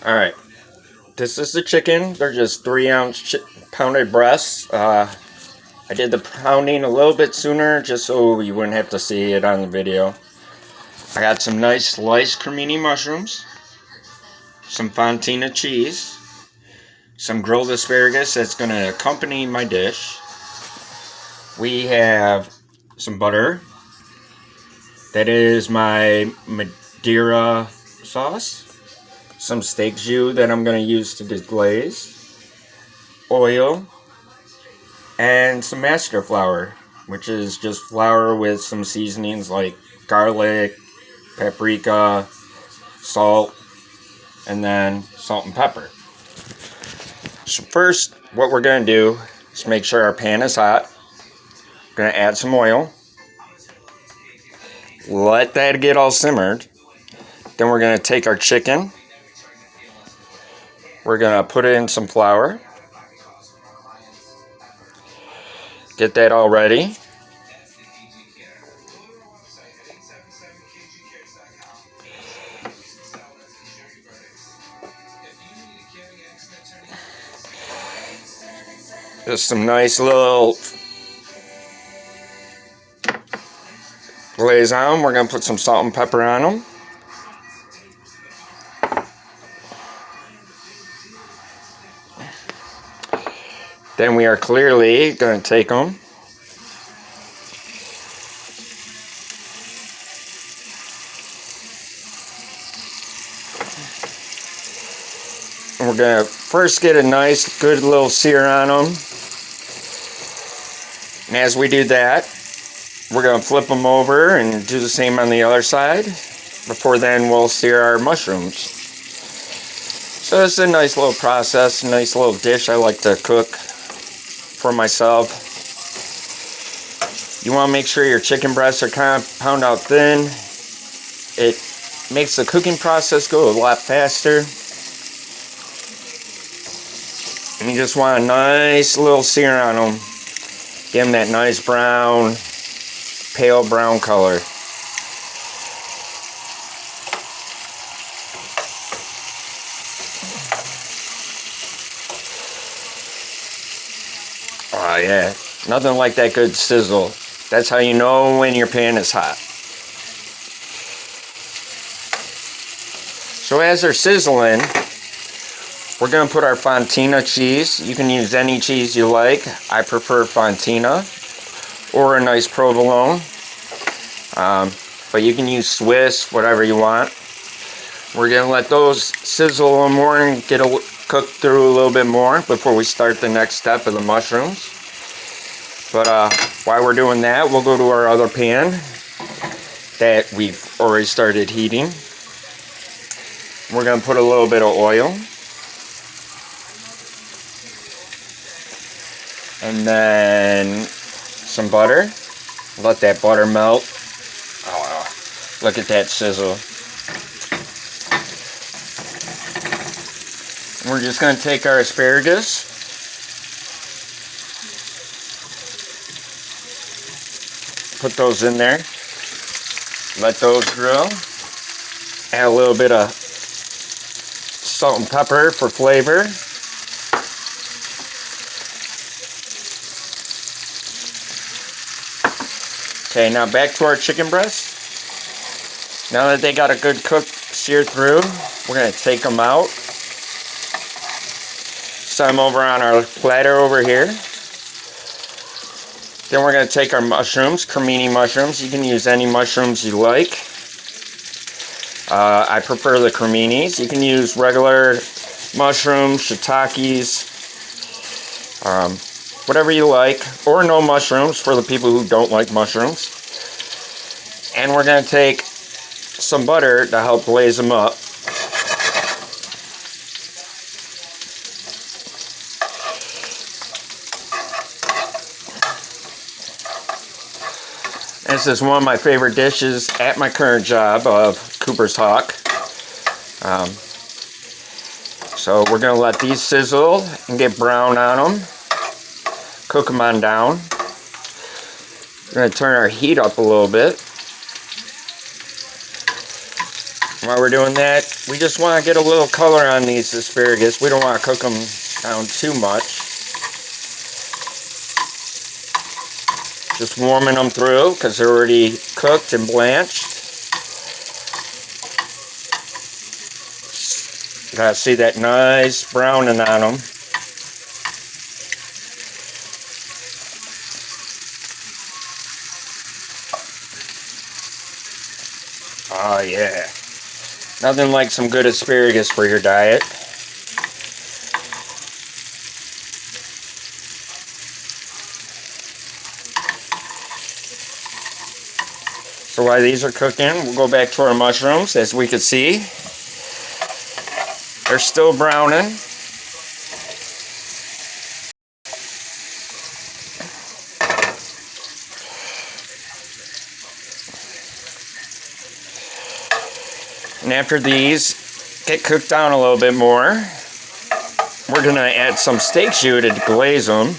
Alright, this is the chicken. They're just 3-ounce pounded breasts. I did the pounding a little bit sooner just so you wouldn't have to see it on the video. I got some nice sliced cremini mushrooms, some fontina cheese, some grilled asparagus that's going to accompany my dish. We have some butter. That is my Madeira sauce. Some steak jus that I'm going to use to deglaze. Oil. And some master flour, which is just flour with some seasonings like garlic, paprika, salt, and then salt and pepper. So first, what we're going to do is make sure our pan is hot. We're going to add some oil. Let that get all simmered. Then we're going to take our chicken. We're going to put it in some flour. Get that all ready. Just some nice little glaze on them. We're going to put some salt and pepper on them. Then we are clearly going to take them. And we're going to first get a nice, good little sear on them. And as we do that, we're going to flip them over and do the same on the other side. Before then, we'll sear our mushrooms. So it's a nice little process, a nice little dish I like to cook for myself. You want to make sure your chicken breasts are kind of pound out thin. It makes the cooking process go a lot faster. And you just want a nice little sear on them. Give them that nice brown, pale brown color. Oh yeah, nothing like that good sizzle. That's how you know when your pan is hot. So as they're sizzling, we're going to put our fontina cheese. You can use any cheese you like. I prefer fontina or a nice provolone. But you can use Swiss, whatever you want. We're going to let those sizzle a little more and get cooked through a little bit more before we start the next step of the mushrooms. But while we're doing that, we'll go to our other pan that we've already started heating. We're going to put a little bit of oil. And then some butter. Let that butter melt. Oh, look at that sizzle. We're just going to take our asparagus. Put those in there. Let those grill. Add a little bit of salt and pepper for flavor. Okay, now back to our chicken breasts. Now that they got a good cook seared through, we're going to take them out. Set them over on our platter over here. Then we're going to take our mushrooms, cremini mushrooms. You can use any mushrooms you like. I prefer the creminis. You can use regular mushrooms, shiitakes, whatever you like, or no mushrooms for the people who don't like mushrooms. And we're going to take some butter to help glaze them up. This is one of my favorite dishes at my current job of Cooper's Hawk. So we're going to let these sizzle and get brown on them. Cook them on down. We're going to turn our heat up a little bit. While we're doing that, we just want to get a little color on these asparagus. We don't want to cook them down too much. Just warming them through because they're already cooked and blanched. Gotta see that nice browning on them. Oh yeah. Nothing like some good asparagus for your diet. So while these are cooking, we'll go back to our mushrooms. As we can see, they're still browning. And after these get cooked down a little bit more, we're gonna add some steak jus to glaze them.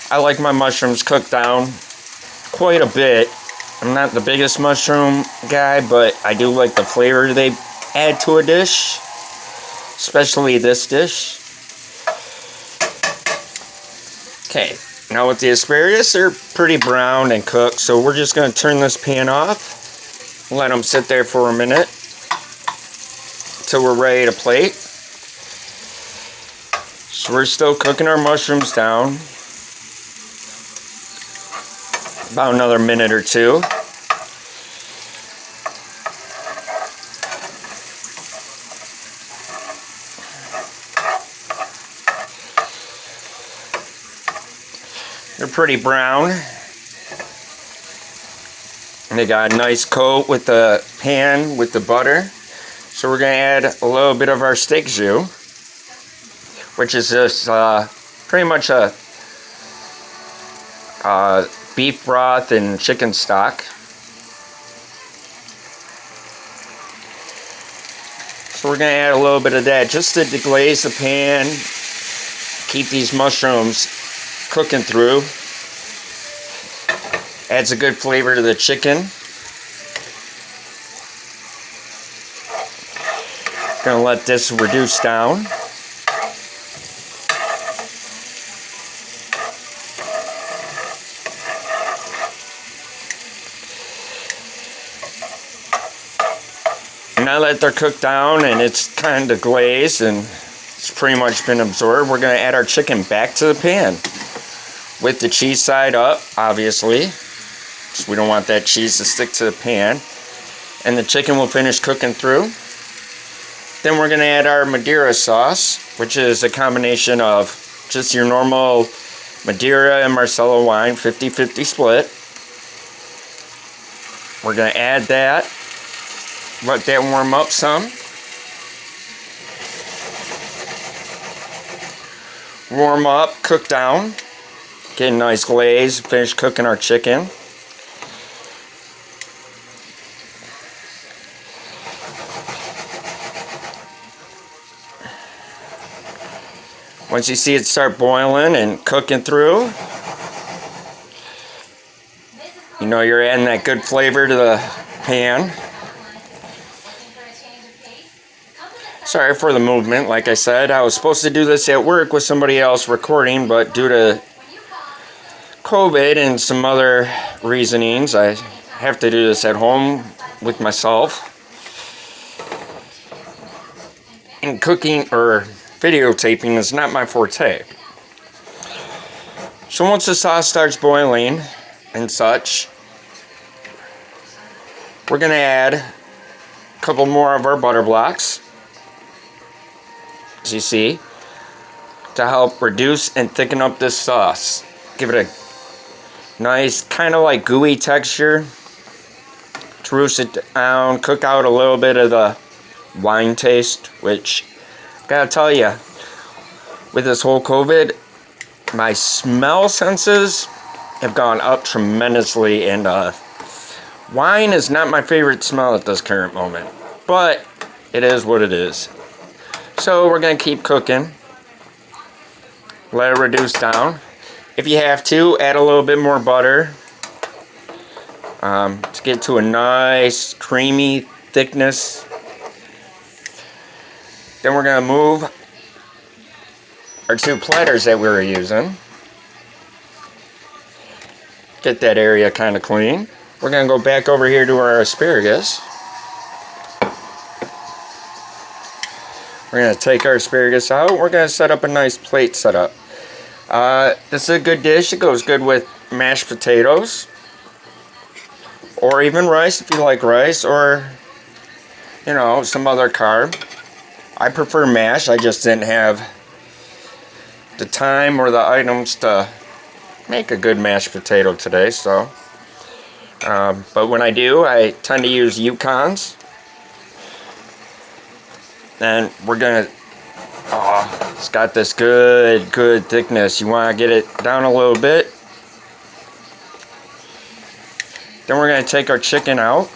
I like my mushrooms cooked down quite a bit. I'm not the biggest mushroom guy, but I do like the flavor they add to a dish, especially this dish. Okay, now with the asparagus, they're pretty brown and cooked, so we're just going to turn this pan off, let them sit there for a minute until we're ready to plate. So we're still cooking our mushrooms down. About another minute or two. They're pretty brown. And they got a nice coat with the pan with the butter. So we're going to add a little bit of our steak jus, which is just pretty much a beef broth and chicken stock. So we're going to add a little bit of that just to deglaze the pan, keep these mushrooms cooking through. Adds a good flavor to the chicken. Going to let this reduce down. Now that they're cooked down and it's kind of glazed and it's pretty much been absorbed, we're going to add our chicken back to the pan with the cheese side up, obviously, because we don't want that cheese to stick to the pan. And the chicken will finish cooking through. Then we're going to add our Madeira sauce, which is a combination of just your normal Madeira and Marcello wine, 50-50 split. We're going to add that. Let that warm up some. Warm up, cook down. Get a nice glaze, finish cooking our chicken. Once you see it start boiling and cooking through, you know you're adding that good flavor to the pan. Sorry for the movement. Like I said, I was supposed to do this at work with somebody else recording, but due to COVID and some other reasonings, I have to do this at home with myself. And cooking or videotaping is not my forte. So once the sauce starts boiling and such, we're going to add a couple more of our butter blocks, as you see, to help reduce and thicken up this sauce. Give it a nice kind of like gooey texture to roast it down, cook out a little bit of the wine taste, which gotta tell you, with this whole COVID, my smell senses have gone up tremendously, and wine is not my favorite smell at this current moment, but it is what it is. So we're going to keep cooking. Let it reduce down. If you have to, add a little bit more butter. to get to a nice creamy thickness. Then we're going to move our 2 platters that we were using. Get that area kind of clean. We're going to go back over here to our asparagus. We're going to take our asparagus out. We're going to set up a nice plate setup. This is a good dish. It goes good with mashed potatoes. Or even rice if you like rice. Or, you know, some other carb. I prefer mash. I just didn't have the time or the items to make a good mashed potato today. So, but when I do, I tend to use Yukons. And we're gonna, it's got this good thickness. You want to get it down a little bit. Then we're gonna take our chicken out.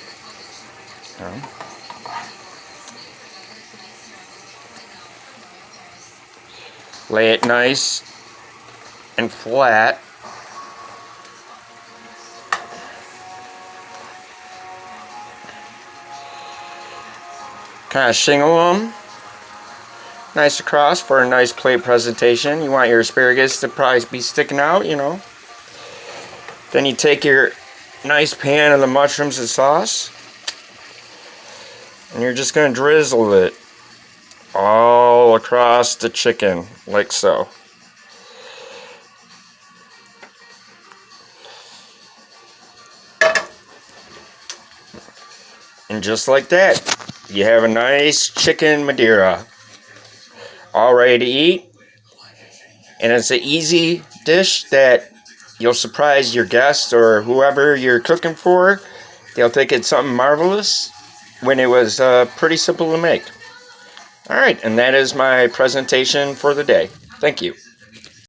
Lay it nice and flat. Kind of shingle them nice across for a nice plate presentation. You want your asparagus to probably be sticking out, you know. Then you take your nice pan of the mushrooms and sauce, and you're just going to drizzle it all across the chicken, like so. And just like that, you have a nice chicken Madeira, all ready to eat. And it's an easy dish that you'll surprise your guests or whoever you're cooking for. They'll think it's something marvelous when it was pretty simple to make. Alright, and that is my presentation for the day. Thank you.